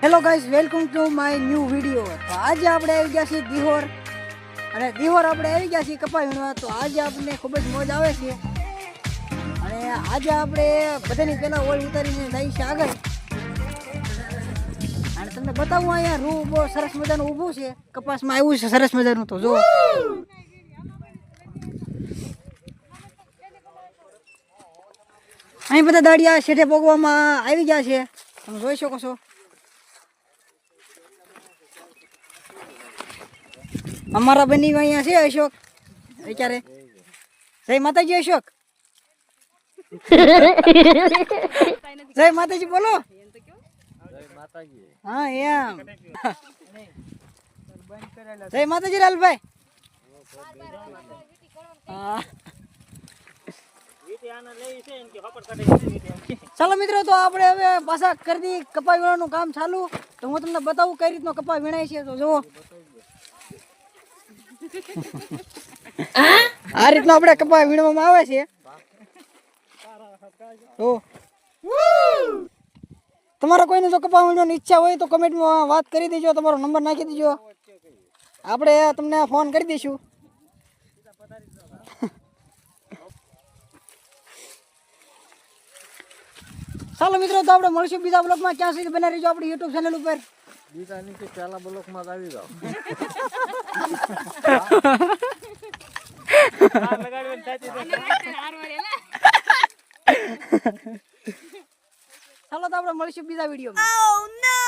Hello guys, welcome to my new video. તો આજે આપણે આવી ગયા છીએ દિહોર, અને દિહોર આપણે આવી ગયા છીએ કપા વીણવા। તો આજે આપણને ખૂબ જ મોજ આવે છે, અને આજે આપણે બધાની પહેલાં ઓળ ઉતારીને જઈએ છીએ આગળ, અને તમને બતાવું અહીંયા રૂ બહુ સરસ મજાનું ઊભું છે, કપાસમાં આવ્યું છે સરસ મજાનું। તો જો અહીં બધા દાડિયા શેઠે પોગવામાં આવી ગયા છે, તમે જોઈ શકો છો। અમારા બની અહીંયા છે અશોક અત્યારે। જય માતાજી અશોક, જય માતાજી બોલો। હા એમ, જય માતાજી લાલભાઈ। હા ચાલો મિત્રો, તો આપણે હવે પાછા કરી દઈએ કપા વીણવાનું કામ ચાલુ। તો હું તમને બતાવું કઈ રીતનો કપા વીણાય છે। તો જુઓ, આ રીતનો આપણે કપા વીણવામાં આવે છે। તો તમારા કોઈને જો કપા વીણવાની ઈચ્છા હોય તો કમેન્ટમાં વાત કરી દેજો, તમારો નંબર નાખી દેજો, આપણે તમને ફોન કરી દઈશું। ચાલો મિત્રો, તો આપણે મળશું બીજા બ્લોગમાં। ક્યાં સુધી બનાવી રહીજો આપણી યુટ્યુબ ચેનલ ઉપર। બીજા નીચે પહેલા બ્લોકમાં આવી જાવ। ચાલો, તો આપણે મળશું બીજા વિડીયોમાં।